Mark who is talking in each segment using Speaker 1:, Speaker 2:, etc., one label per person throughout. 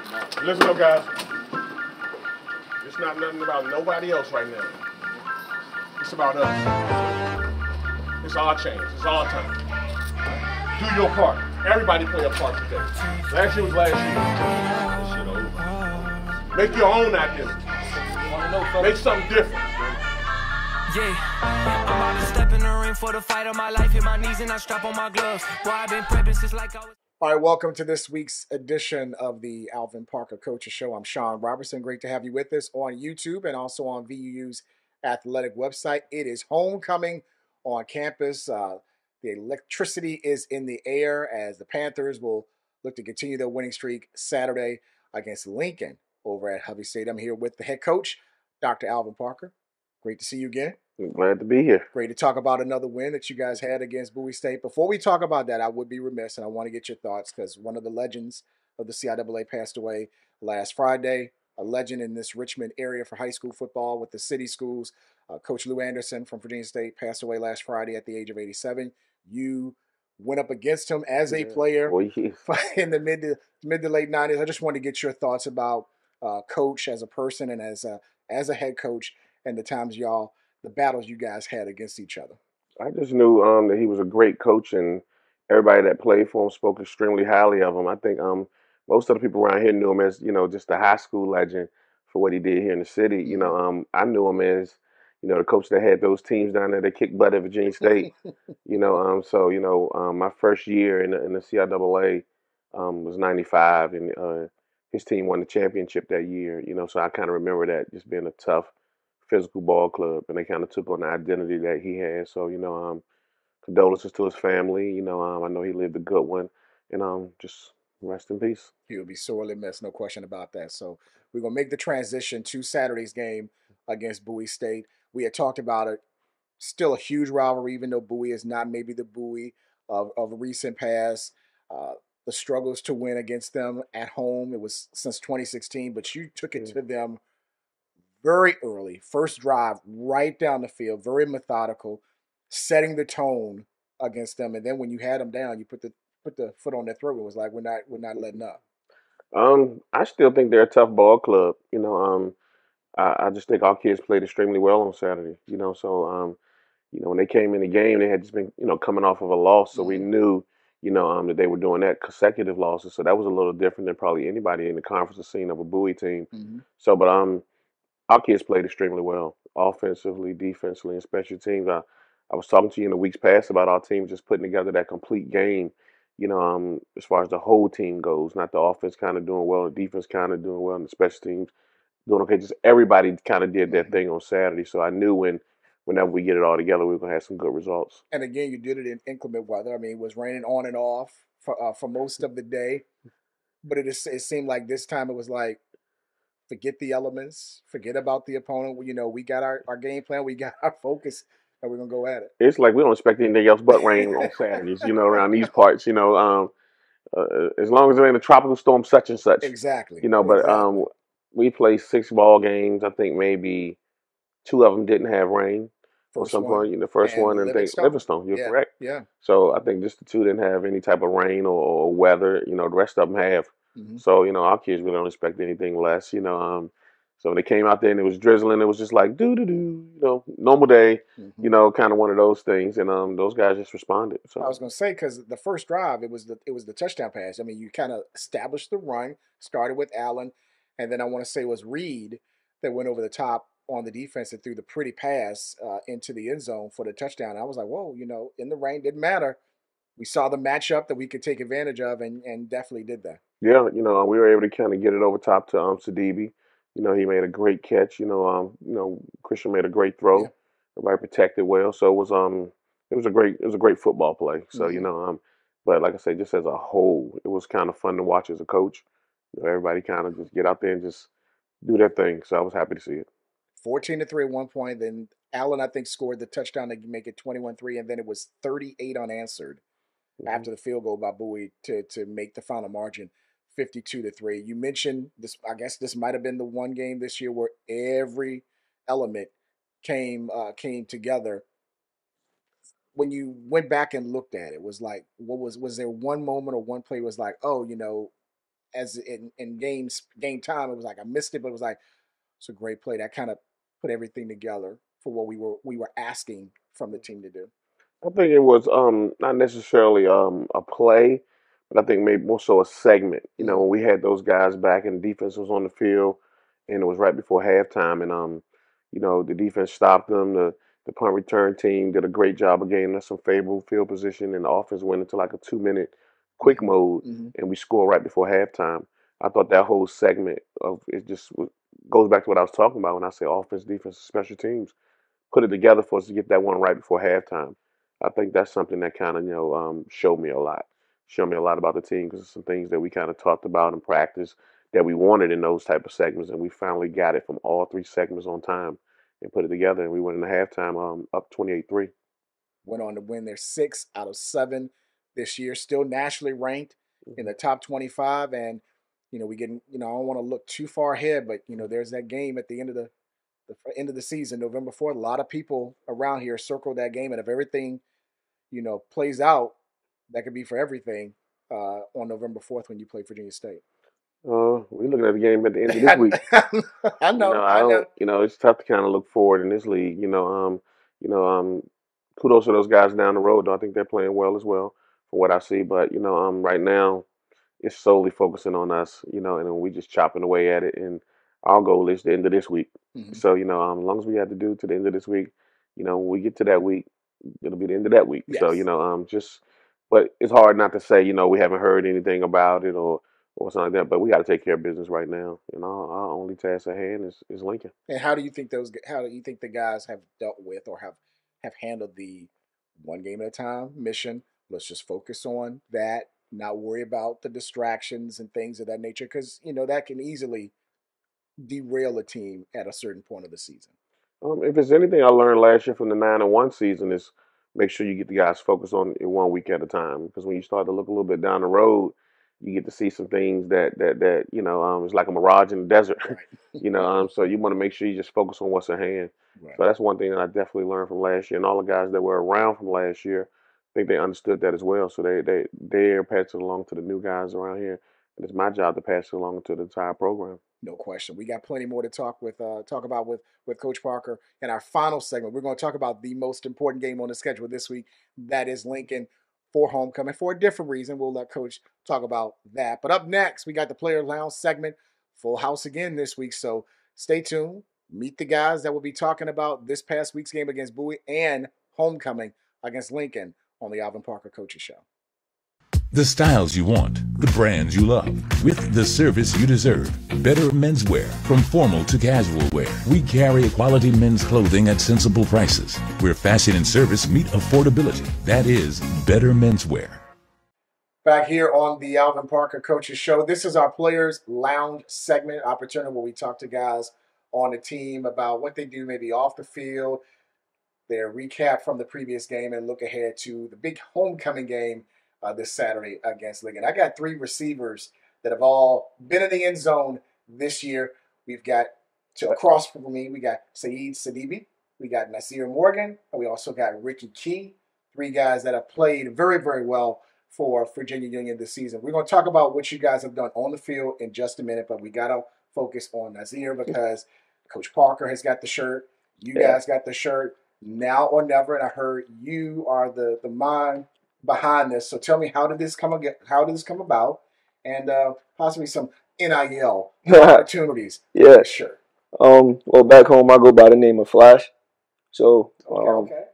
Speaker 1: Listen up, guys. It's not nothing about nobody else right now. It's about us. It's our chance. It's our time. Do your part. Everybody play a part today. Last year was last year. This shit over. Make your own identity. Make something different.
Speaker 2: Yeah, I'm about to step in the ring for the fight of my life. Hit my knees and I strap on my gloves. Boy, I've been prepping since like I was.
Speaker 3: All right, welcome to this week's edition of the Alvin Parker Coaches Show. I'm Sean Robertson. Great to have you with us on YouTube and also on VUU's athletic website. It is homecoming on campus. The electricity is in the air as the Panthers will look to continue their winning streak Saturday against Lincoln over at Hovey Stadium. I'm here with the head coach, Dr. Alvin Parker. Great to see you again.
Speaker 4: I'm glad to be here.
Speaker 3: Great to talk about another win that you guys had against Bowie State. Before we talk about that, I would be remiss, and I want to get your thoughts because one of the legends of the CIAA passed away last Friday, a legend in this Richmond area for high school football with the city schools. Coach Lou Anderson from Virginia State passed away last Friday at the age of 87. You went up against him as a player in the mid to late 90s. I just wanted to get your thoughts about Coach as a person and as a head coach and the times the battles you guys had against each other.
Speaker 4: I just knew that he was a great coach, and everybody that played for him spoke extremely highly of him. I think most of the people around here knew him as, just a high school legend for what he did here in the city.
Speaker 3: Mm-hmm.
Speaker 4: I knew him as, the coach that had those teams down there that kicked butt at Virginia State. My first year in the CIAA was '95, and his team won the championship that year. So I kind of remember that just being a tough physical ball club, and they kind of took on the identity that he had. So, condolences to his family. I know he lived a good one, and just rest in peace.
Speaker 3: He'll be sorely missed, no question about that. So we're going to make the transition to Saturday's game against Bowie State. We had talked about it. Still a huge rivalry, even though Bowie is not maybe the Bowie of recent past. The struggles to win against them at home, it was since 2016, but you took it to them very early, first drive, right down the field, very methodical, setting the tone against them. And then when you had them down, you put the foot on their throat. It was like we're not letting up.
Speaker 4: I still think they're a tough ball club. I just think our kids played extremely well on Saturday. When they came in the game, they had just been, coming off of a loss, so we knew, that they were doing that consecutive losses. So that was a little different than probably anybody in the conference has seen of a Bowie team.
Speaker 3: Mm-hmm.
Speaker 4: So, but our kids played extremely well, offensively, defensively, and special teams. I was talking to you in the weeks past about our team just putting together that complete game, as far as the whole team goes, not the offense kind of doing well, the defense kind of doing well, and the special teams doing okay. Just everybody kind of did their thing on Saturday. So I knew whenever we get it all together, we were going to have some good results.
Speaker 3: And again, you did it in inclement weather. I mean, it was raining on and off for most of the day. But it seemed like this time it was like, forget the elements, forget about the opponent. We got our game plan, we got our focus, and we're going to go at it.
Speaker 4: It's like we don't expect anything else but rain on Saturdays, around these parts, as long as it ain't a tropical storm such and such.
Speaker 3: Exactly.
Speaker 4: But we played 6 ball games. I think maybe 2 of them didn't have rain.
Speaker 3: First
Speaker 4: at some
Speaker 3: one,
Speaker 4: point, the first
Speaker 3: and
Speaker 4: one, and Livingstone, you're correct.
Speaker 3: Yeah.
Speaker 4: So I think just the 2 didn't have any type of rain or weather. The rest of them have.
Speaker 3: Mm-hmm.
Speaker 4: So, our kids really don't expect anything less, So when they came out there and it was drizzling, it was just like, normal day, kind of one of those things. And those guys just responded. So
Speaker 3: I was going to say, because the first drive, it was the touchdown pass. I mean, you kind of established the run, started with Allen, and then I want to say it was Reed that went over the top on the defense and threw the pretty pass into the end zone for the touchdown. And I was like, whoa, in the rain, didn't matter. We saw the matchup that we could take advantage of and definitely did that.
Speaker 4: Yeah, we were able to kind of get it over top to Sidibe. He made a great catch. Christian made a great throw.
Speaker 3: Yeah.
Speaker 4: Everybody protected well. So it was a great football play. So but like I say, just as a whole, it was kind of fun to watch as a coach. Everybody kind of just get out there and just do their thing. So I was happy to see it.
Speaker 3: 14-3 at one point. Then Allen, I think, scored the touchdown to make it 21-3, and then it was 38 unanswered after the field goal by Bowie to make the final margin 52-3. You mentioned this. I guess this might have been the one game this year where every element came together. When you went back and looked at it, was like, was there one moment or one play was like, oh, as in game time, it was like I missed it, but it was like it's a great play that kind of put everything together for what we were asking from the team to do.
Speaker 4: I think it was not necessarily a play, but I think maybe more so a segment. You know,
Speaker 3: Mm-hmm.
Speaker 4: when we had those guys back and the defense was on the field, and it was right before halftime, and you know, the defense stopped them. The punt return team did a great job of getting us some favorable field position, and the offense went into like a 2 minute quick
Speaker 3: Mm-hmm.
Speaker 4: mode,
Speaker 3: Mm-hmm.
Speaker 4: and we scored right before halftime. I thought that whole segment of it just goes back to what I was talking about when I say offense, defense, special teams put it together for us to get that one right before halftime. I think that's something that kind of showed me a lot, showed me a lot about the team because some things that we kind of talked about in practice that we wanted in those type of segments, and we finally got it from all three segments on time and put it together, and we went in the halftime up 28-3.
Speaker 3: Went on to win their 6 out of 7 this year, still nationally ranked in
Speaker 4: Mm-hmm.
Speaker 3: the top 25. And we getting I don't want to look too far ahead, but there's that game at the end of the end of the season, November 4th. A lot of people around here circle that game, and if everything plays out, that could be for everything on November 4th when you play Virginia State.
Speaker 4: We're looking at the game at the end of this week.
Speaker 3: I
Speaker 4: You know,
Speaker 3: know,
Speaker 4: I
Speaker 3: I know.
Speaker 4: don't. You know, it's tough to kind of look forward in this league. You know, kudos to those guys down the road. Though I think they're playing well as well, from what I see. But right now it's solely focusing on us. And then we just chopping away at it. And our goal is the end of this week.
Speaker 3: Mm-hmm.
Speaker 4: So as long as we have to do to the end of this week, when we get to that week, it'll be the end of that week. So
Speaker 3: Yes.
Speaker 4: just. But it's hard not to say we haven't heard anything about it or something like that. But we got to take care of business right now. Our only task at hand is Lincoln.
Speaker 3: And how do you think the guys have dealt with or have handled the one game at a time mission? Let's just focus on that, not worry about the distractions and things of that nature, because that can easily derail a team at a certain point of the season.
Speaker 4: If there's anything I learned last year from the 9-1 season is make sure you get the guys focused on it 1 week at a time. Because when you start to look a little bit down the road, you get to see some things that it's like a mirage in the desert.
Speaker 3: Right.
Speaker 4: So you want to make sure you just focus on what's at hand.
Speaker 3: Right.
Speaker 4: So that's one thing that I definitely learned from last year, and all the guys that were around from last year, I think they understood that as well. So they're passing it along to the new guys around here, and it's my job to pass it along to the entire program.
Speaker 3: No question. We got plenty more to talk about with Coach Parker. In our final segment, we're going to talk about the most important game on the schedule this week. That is Lincoln for homecoming for a different reason. We'll let Coach talk about that. But up next, we got the Player Lounge segment. Full house again this week. So stay tuned. Meet the guys that will be talking about this past week's game against Bowie and homecoming against Lincoln on the Alvin Parker Coaches Show.
Speaker 5: The styles you want, the brands you love, with the service you deserve. Better Menswear. From formal to casual wear, we carry quality men's clothing at sensible prices, where fashion and service meet affordability. That is Better Menswear.
Speaker 3: Back here on the Alvin Parker Coaches Show. This is our Players Lounge segment, opportunity where we talk to guys on the team about what they do maybe off the field, their recap from the previous game, and look ahead to the big homecoming game this Saturday against Lincoln. I got 3 receivers that have all been in the end zone this year. We've got across from me, we got Saeed Sidibe, we got Nasir Morgan, and we also got Ricky Key. 3 guys that have played very, very well for Virginia Union this season. We're going to talk about what you guys have done on the field in just a minute, but we got to focus on Nasir because Coach Parker has got the shirt. You guys got the shirt. Now or never, and I heard you are the mind behind this. So tell me, how did this come about, and possibly some NIL opportunities.
Speaker 6: Yeah.
Speaker 3: Sure.
Speaker 6: Well, back home I go by the name of Flash. So
Speaker 3: Okay.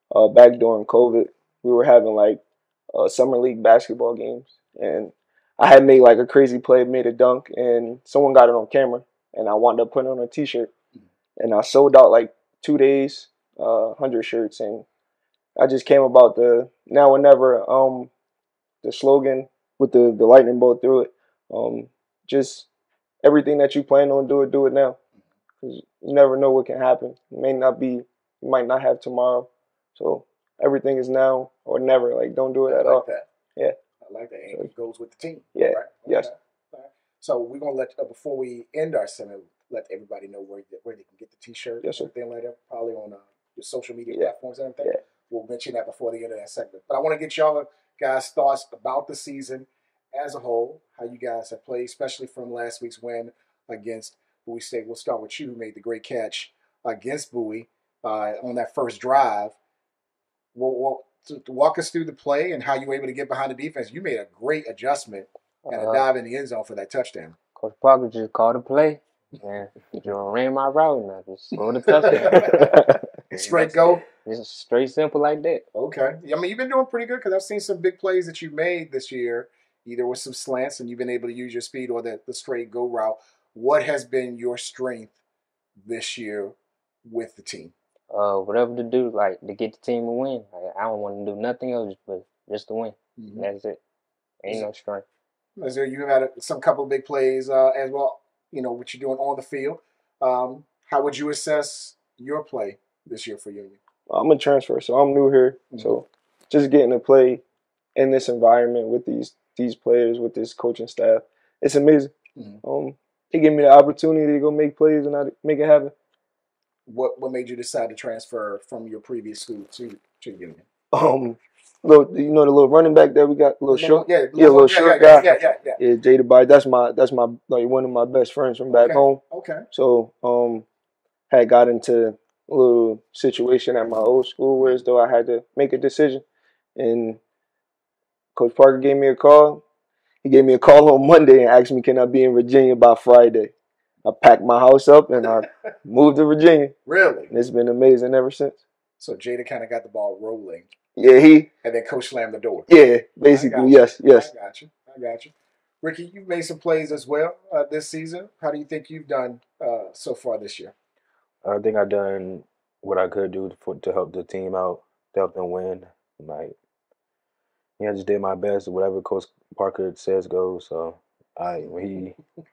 Speaker 3: All right.
Speaker 6: back during COVID, we were having like summer league basketball games, and I had made like a crazy play, made a dunk, and someone got it on camera, and I wound up putting on a T-shirt, and I sold out like 2 days, 100 shirts, and I just came about the now or never, the slogan with the lightning bolt through it. Just everything that you plan on do it now. 'Cause you never know what can happen. You might not have tomorrow. So everything is now or never. Like, don't do it at all.
Speaker 3: That.
Speaker 6: Yeah.
Speaker 3: I like that. And it goes with the team.
Speaker 6: Yeah.
Speaker 3: Right? Okay.
Speaker 6: Yes.
Speaker 3: All right. So we're gonna let before we end our segment, let everybody know where they can get the T-shirt.
Speaker 6: Yes, sir.
Speaker 3: And everything like that. Probably on your social media
Speaker 6: Yeah.
Speaker 3: platforms and everything.
Speaker 6: Yeah.
Speaker 3: We'll mention that before the end of that segment. But I want to get y'all guys' thoughts about the season as a whole, how you guys have played, especially from last week's win against Bowie State. We'll start with you, who made the great catch against Bowie on that first drive. To walk us through the play and how you were able to get behind the defense. You made a great adjustment and a dive in the end zone for that touchdown.
Speaker 7: Coach Parker just called a play, and just ran my route, and I just scored a touchdown.
Speaker 3: Straight go?
Speaker 7: Just straight simple like that.
Speaker 3: Okay. I mean, you've been doing pretty good because I've seen some big plays that you've made this year, either with some slants and you've been able to use your speed or the straight go route. What has been your strength this year with the team?
Speaker 7: Whatever to do, like to get the team a win. Like, I don't want to do nothing else but just to win. Mm-hmm. That's it. Ain't no strength.
Speaker 3: You had some couple of big plays as well. You know what you're doing on the field. How would you assess your play this year for Union?
Speaker 6: I'm a transfer, so I'm new here. Mm-hmm. So just getting to play in this environment with these players, with this coaching staff, it's amazing. Mm-hmm. They give me the opportunity to go make plays and I make it happen.
Speaker 3: What made you decide to transfer from your previous school to Union?
Speaker 6: The little running back that we got, little short guy. Yeah, Jada Bite. That's my like one of my best friends from back home.
Speaker 3: Okay.
Speaker 6: So had got into a little situation at my old school where as though I had to make a decision, and Coach Parker gave me a call. He gave me a call on Monday and asked me, can I be in Virginia by Friday? I packed my house up and I moved to Virginia.
Speaker 3: Really?
Speaker 6: And it's been amazing ever since.
Speaker 3: So Jada kind of got the ball rolling.
Speaker 6: Yeah,
Speaker 3: and then Coach slammed the door.
Speaker 6: Yeah, basically, yes.
Speaker 3: I got you. Ricky, you've made some plays as well this season. How do you think you've done so far this year?
Speaker 8: I think I've done what I could do to help the team out, to help them win. Like, I just did my best. Whatever Coach Parker says goes. So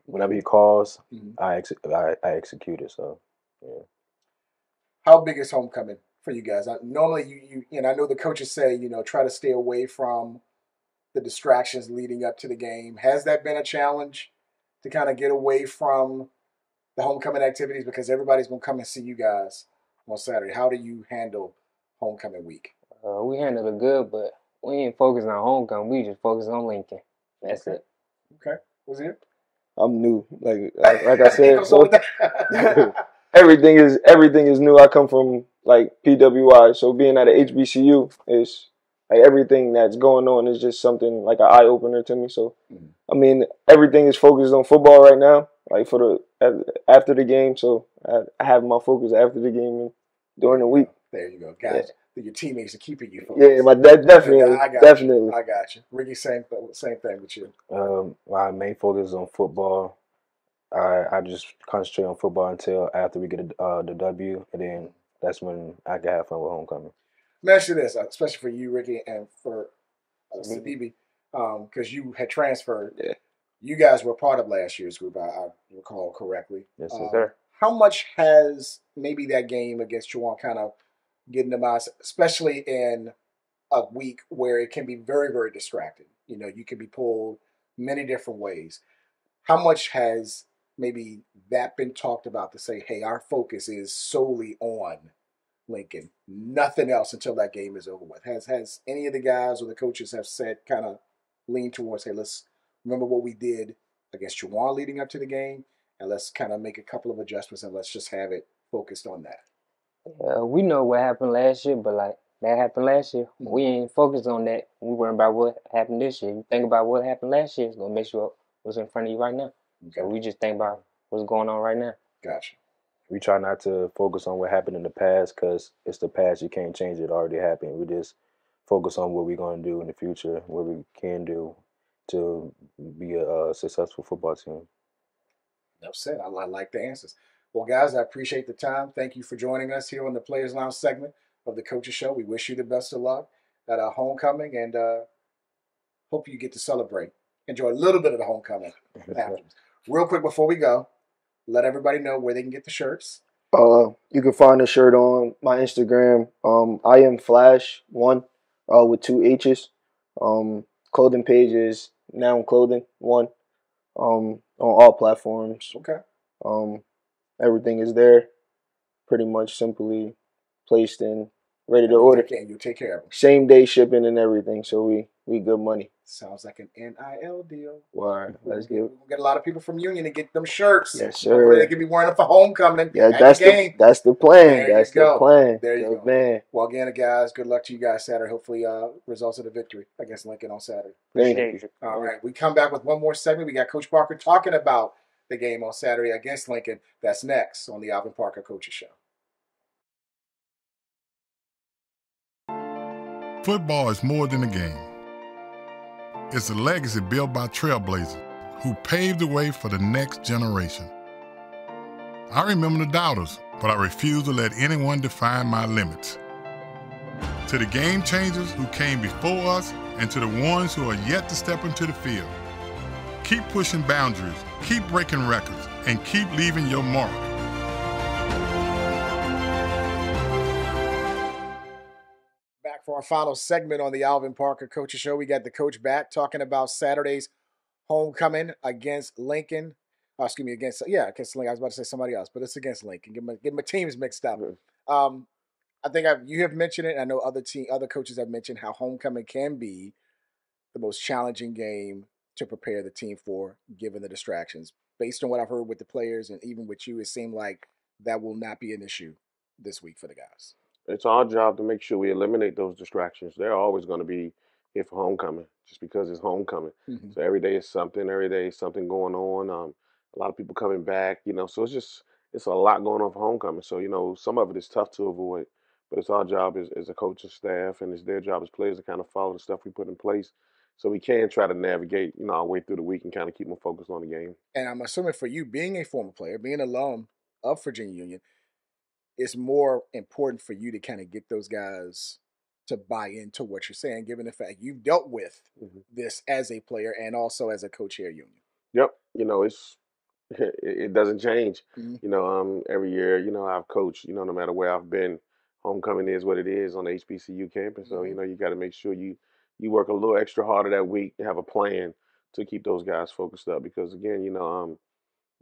Speaker 8: whenever he calls, I execute it. So, yeah.
Speaker 3: How big is homecoming for you guys? Normally, I know the coaches say, try to stay away from the distractions leading up to the game. Has that been a challenge to kind of get away from the homecoming activities because everybody's going to come and see you guys on Saturday? How do you handle homecoming week?
Speaker 7: We handle it good, but we ain't focusing on homecoming. We just focus on Lincoln. That's it.
Speaker 3: Okay. What's it?
Speaker 6: I'm new. Like I said, so everything is new. I come from like PWI, so being at a HBCU is like everything that's going on is just something like an eye opener to me. So, I mean, everything is focused on football right now. Like after the game, so I have my focus after the game and during the week.
Speaker 3: There you go, guys. Yeah. Your teammates are keeping you focused.
Speaker 6: Yeah, but definitely.
Speaker 3: I got you. Ricky, same thing with you.
Speaker 8: My main focus is on football. I just concentrate on football until after we get the W, and then that's when I can have fun with homecoming.
Speaker 3: Let me ask you this, especially for you, Ricky, and for Sidibe, because you had transferred.
Speaker 6: Yeah.
Speaker 3: You guys were part of last year's group, I recall correctly.
Speaker 8: Yes, sir.
Speaker 3: How much has maybe that game against Juwan kind of getting them out, especially in a week where it can be very, very distracting? You can be pulled many different ways. How much has maybe that been talked about to say, hey, our focus is solely on Lincoln, nothing else until that game is over with? Has any of the guys or the coaches have said, kind of lean towards, hey, let's remember what we did against Juwan leading up to the game, and let's kind of make a couple of adjustments and let's just have it focused on that?
Speaker 7: We know what happened last year, but like that happened last year. Mm-hmm. We ain't focused on that. We worry about what happened this year. You think about what happened last year, it's gonna make sure what's in front of you right now. Okay. So we just think about what's going on right now.
Speaker 3: Gotcha.
Speaker 8: We try not to focus on what happened in the past because it's the past. You can't change it. It already happened. We just focus on what we're gonna do in the future, what we can do to be a successful football team.
Speaker 3: Enough said. I like the answers. Well, guys, I appreciate the time. Thank you for joining us here on the Players Lounge segment of the Coaches Show. We wish you the best of luck at our homecoming and hope you get to celebrate. Enjoy a little bit of the homecoming afterwards. Real quick before we go, let everybody know where they can get the shirts.
Speaker 6: You can find the shirt on my Instagram. I am Flash1 with 2 H's. Clothing page is Noun Clothing 1 on all platforms.
Speaker 3: Okay.
Speaker 6: Everything is there, pretty much simply placed in, ready to order.
Speaker 3: You take care of them.
Speaker 6: Same day shipping and everything, so we good money.
Speaker 3: Sounds like an NIL deal.
Speaker 6: Word. Let's get.
Speaker 3: We'll get a lot of people from Union to get them shirts.
Speaker 6: Yes,
Speaker 3: Hopefully they
Speaker 6: sir.
Speaker 3: can be wearing them for homecoming.
Speaker 6: Yeah,
Speaker 3: at
Speaker 6: that's
Speaker 3: the game.
Speaker 6: that's the plan.
Speaker 3: There
Speaker 6: That's
Speaker 3: you
Speaker 6: the
Speaker 3: go.
Speaker 6: plan.
Speaker 3: There you
Speaker 6: Good
Speaker 3: go.
Speaker 6: man.
Speaker 3: Well, again, guys, good luck to you guys Saturday. Hopefully, results of the victory against Lincoln on Saturday.
Speaker 7: Appreciate you.
Speaker 3: All right, we come back with one more segment. We got Coach Parker talking about the game on Saturday against Lincoln. That's next on the Alvin Parker Coaches Show.
Speaker 9: Football is more than a game. It's a legacy built by trailblazers who paved the way for the next generation. I remember the doubters, but I refuse to let anyone define my limits. To the game changers who came before us and to the ones who are yet to step into the field, keep pushing boundaries, keep breaking records, and keep leaving your mark.
Speaker 3: Back for our final segment on the Alvin Parker Coaches Show. We got the coach back talking about Saturday's homecoming against Lincoln. Against Lincoln. I was about to say somebody else, but it's against Lincoln. Get my teams mixed up. I think you have mentioned it. I know other coaches have mentioned how homecoming can be the most challenging game to prepare the team for, given the distractions. Based on what I've heard with the players and even with you, it seemed like that will not be an issue this week for the guys.
Speaker 4: It's our job to make sure we eliminate those distractions. They're always going to be here for homecoming, just because it's homecoming.
Speaker 3: Mm-hmm.
Speaker 4: So every day is something. Every day is something going on. A lot of people coming back, So it's a lot going on for homecoming. So some of it is tough to avoid, but it's our job as a coaching staff, and it's their job as players to kind of follow the stuff we put in place, so we can try to navigate, our way through the week and kind of keep them focused on the game.
Speaker 3: And I'm assuming for you, being a former player, being an alum of Virginia Union, it's more important for you to kind of get those guys to buy into what you're saying, given the fact you've dealt with this as a player and also as a coach here at Union.
Speaker 4: Yep. It doesn't change.
Speaker 3: Mm-hmm.
Speaker 4: Every year, I've coached, no matter where I've been, homecoming is what it is on the HBCU campus. So, you got to make sure you work a little extra harder that week and have a plan to keep those guys focused up, because again,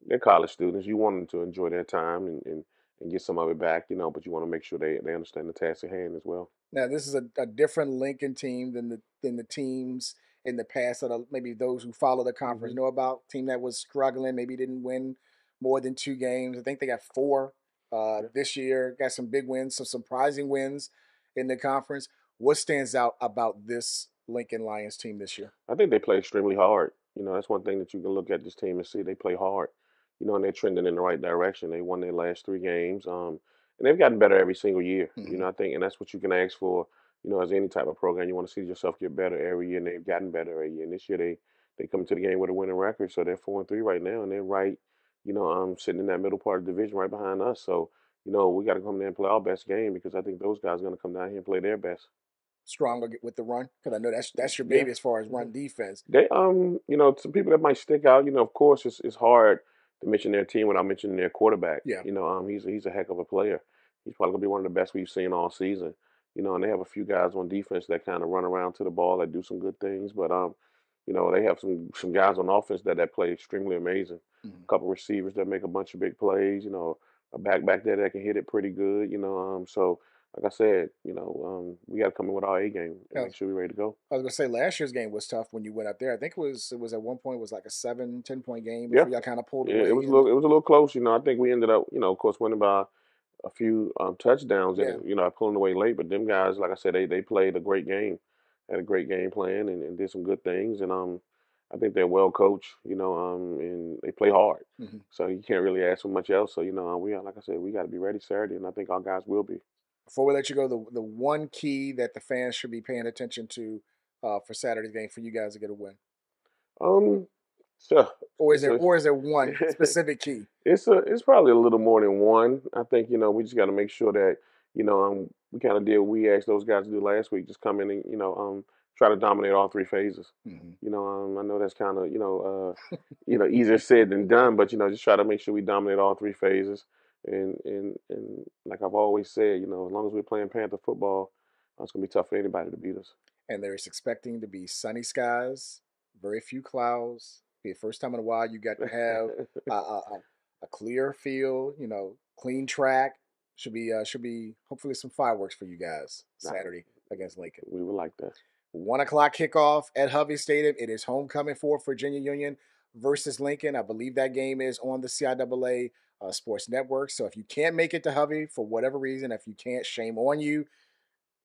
Speaker 4: they're college students. You want them to enjoy their time and get some of it back, but you want to make sure they understand the task at hand as well.
Speaker 3: Now, this is a different Lincoln team than the teams in the past that maybe those who follow the conference know about. Team that was struggling, maybe didn't win more than 2 games. I think they got 4 this year. Got some big wins, some surprising wins in the conference. What stands out about this Lincoln Lions team this year?
Speaker 4: I think they play extremely hard. That's one thing that you can look at this team and see they play hard. And they're trending in the right direction. They won their last 3 games. And they've gotten better every single year. I think, and that's what you can ask for, as any type of program. You want to see yourself get better every year, and they've gotten better every year. And this year they come to the game with a winning record, so they're 4-3 right now, and they're right, sitting in that middle part of the division right behind us. So, we got to come there and play our best game, because I think those guys are going to come down here and play their best.
Speaker 3: Stronger with the run, because I know that's your baby as far as run defense.
Speaker 4: They some people that might stick out. Of course it's hard to mention their team without mentioning their quarterback.
Speaker 3: Yeah.
Speaker 4: He's a heck of a player. He's probably gonna be one of the best we've seen all season. And they have a few guys on defense that kind of run around to the ball, that do some good things. But they have some guys on offense that play extremely amazing. A couple receivers that make a bunch of big plays. A back there that can hit it pretty good. So. Like I said, we got to come in with our A game and make sure we're ready to go.
Speaker 3: I was going to say last year's game was tough when you went up there. I think it was at one point it was like a 7-10 point game before y'all kind of pulled away.
Speaker 4: It was a little close. I think we ended up, of course, winning by a few touchdowns and pulling away late. But them guys, like I said, they played a great game, had a great game plan and did some good things. And I think they're well coached, and they play hard. So you can't really ask for much else. So like I said, we got to be ready Saturday, and I think our guys will be.
Speaker 3: Before we let you go, the one key that the fans should be paying attention to for Saturday's game for you guys to get a win. Or is there one specific key?
Speaker 4: It's probably a little more than one. I think we just got to make sure that we kind of did what we asked those guys to do last week. Just come in and try to dominate all 3 phases. I know that's kind of easier said than done, but just try to make sure we dominate all 3 phases. And like I've always said, as long as we're playing Panther football, it's gonna be tough for anybody to beat us.
Speaker 3: And there's expecting to be sunny skies, very few clouds. Be the first time in a while you got to have a clear field, clean track. Should be hopefully some fireworks for you guys Saturday against Lincoln.
Speaker 4: We would like that.
Speaker 3: 1 o'clock kickoff at Hovey Stadium. It is homecoming for Virginia Union versus Lincoln. I believe that game is on the CIAA Sports Network. So if you can't make it to Hovey for whatever reason, if you can't, shame on you.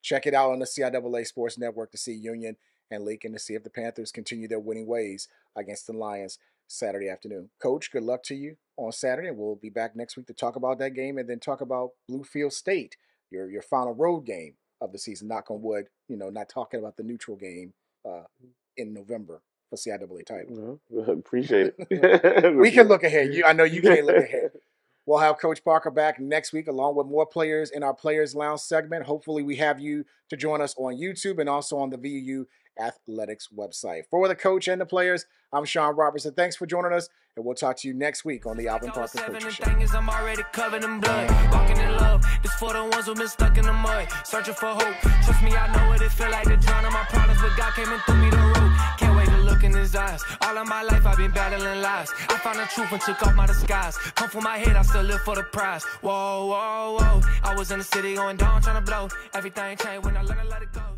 Speaker 3: Check it out on the CIAA Sports Network to see Union and Lincoln, to see if the Panthers continue their winning ways against the Lions Saturday afternoon. Coach, good luck to you on Saturday. We'll be back next week to talk about that game and then talk about Bluefield State, your final road game of the season. Knock on wood, not talking about the neutral game in November for CIAA title.
Speaker 4: Appreciate it.
Speaker 3: We can look ahead. I know you can't look ahead. We'll have Coach Parker back next week along with more players in our Players Lounge segment. Hopefully we have you to join us on YouTube and also on the VU Athletics website. For the coach and the players, I'm Sean Robertson. Thanks for joining us, and we'll talk to you next week on the Alvin Parker Coaching Show.
Speaker 2: I'm already covered in blood, walking in love. This for the ones who've been stuck in the mud, searching for hope. Trust me, I know what it feel like to drown in my problems, but God came and threw me the rope. Can't wait to look in his eyes. All of my life I've been battling lies. I found the truth and took off my disguise. Come from my head, I still live for the prize. Whoa, whoa, whoa. I was in the city going down, trying to blow. Everything changed when I learned to let it go.